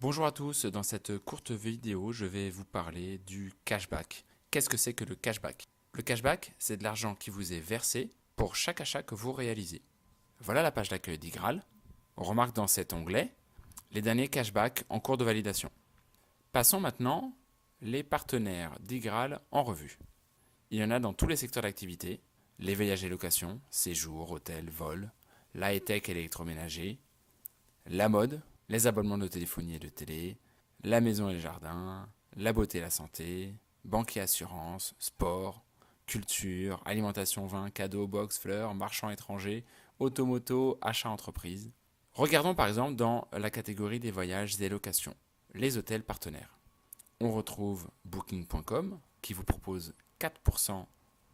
Bonjour à tous, dans cette courte vidéo, je vais vous parler du cashback. Qu'est-ce que c'est que le cashback? Le cashback, c'est de l'argent qui vous est versé pour chaque achat que vous réalisez. Voilà la page d'accueil d'Igral. On remarque dans cet onglet les derniers cashbacks en cours de validation. Passons maintenant les partenaires d'Igral en revue. Il y en a dans tous les secteurs d'activité, les voyages et locations, séjours, hôtels, vols, la high-tech et l'électroménager, la mode, les abonnements de téléphonie et de télé, la maison et le jardin, la beauté et la santé, banque et assurance, sport, culture, alimentation, vin, cadeaux, box, fleurs, marchands étrangers, automoto, achat entreprise. Regardons par exemple dans la catégorie des voyages et locations, les hôtels partenaires. On retrouve Booking.com qui vous propose 4%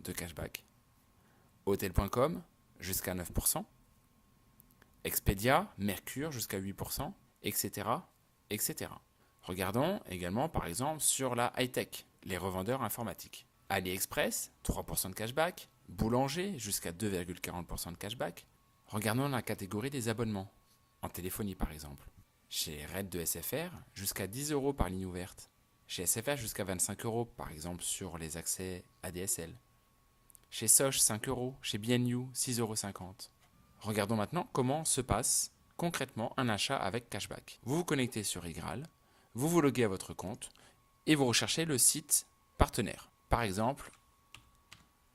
de cashback, Hotel.com jusqu'à 9%, Expedia, Mercure jusqu'à 8%, etc., etc. Regardons également par exemple sur la high-tech, les revendeurs informatiques. AliExpress, 3% de cashback, Boulanger jusqu'à 2,40% de cashback. Regardons la catégorie des abonnements, en téléphonie par exemple. Chez Red de SFR, jusqu'à 10 euros par ligne ouverte. Chez SFR, jusqu'à 25 euros par exemple sur les accès ADSL. Chez Soch, 5 euros. Chez BNU, 6,50 euros. Regardons maintenant comment se passe concrètement un achat avec cashback. Vous vous connectez sur Igral, vous vous loguez à votre compte et vous recherchez le site partenaire. Par exemple,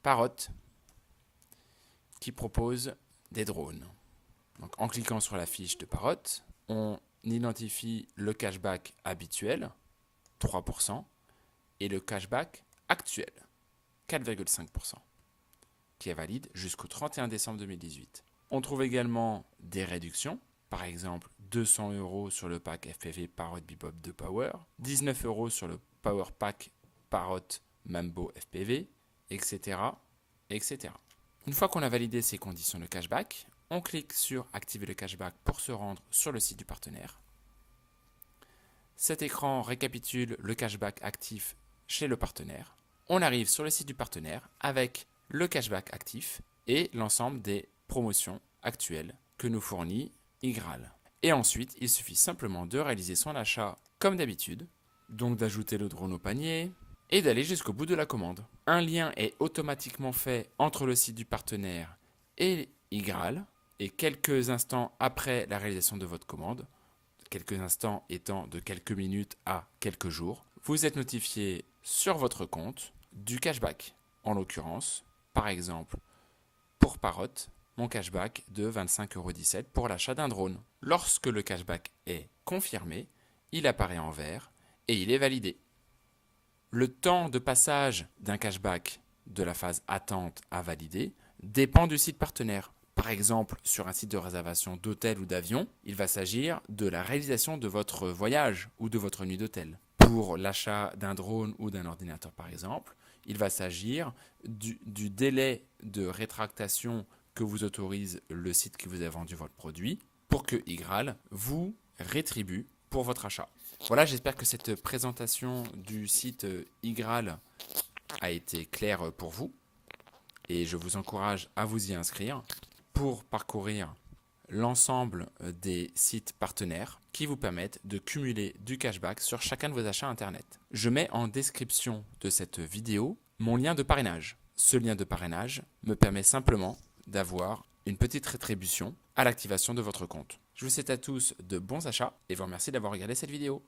Parrot qui propose des drones. Donc, en cliquant sur la fiche de Parrot, on identifie le cashback habituel, 3%, et le cashback actuel, 4,5%, qui est valide jusqu'au 31 décembre 2018. On trouve également des réductions, par exemple 200 euros sur le pack FPV Parrot Bebop de Power, 19 euros sur le Power Pack Parrot Mambo FPV, etc., etc. Une fois qu'on a validé ces conditions de cashback, on clique sur Activer le cashback pour se rendre sur le site du partenaire. Cet écran récapitule le cashback actif chez le partenaire. On arrive sur le site du partenaire avec le cashback actif et l'ensemble des promotions actuelles que nous fournit Igral. Et ensuite, il suffit simplement de réaliser son achat comme d'habitude, donc d'ajouter le drone au panier et d'aller jusqu'au bout de la commande. Un lien est automatiquement fait entre le site du partenaire et Igral, et quelques instants après la réalisation de votre commande, quelques instants étant de quelques minutes à quelques jours, vous êtes notifié sur votre compte du cashback. En l'occurrence, par exemple, pour Parrot, mon cashback de 25,17 € pour l'achat d'un drone. Lorsque le cashback est confirmé, il apparaît en vert et il est validé. Le temps de passage d'un cashback de la phase attente à valider dépend du site partenaire. Par exemple, sur un site de réservation d'hôtel ou d'avion, il va s'agir de la réalisation de votre voyage ou de votre nuit d'hôtel. Pour l'achat d'un drone ou d'un ordinateur, par exemple, il va s'agir du délai de rétractation que vous autorise le site qui vous a vendu votre produit pour que Igral vous rétribue pour votre achat. Voilà, j'espère que cette présentation du site Igral a été claire pour vous et je vous encourage à vous y inscrire pour parcourir l'ensemble des sites partenaires qui vous permettent de cumuler du cashback sur chacun de vos achats internet. Je mets en description de cette vidéo mon lien de parrainage. Ce lien de parrainage me permet simplement d'avoir une petite rétribution à l'activation de votre compte. Je vous souhaite à tous de bons achats et vous remercie d'avoir regardé cette vidéo.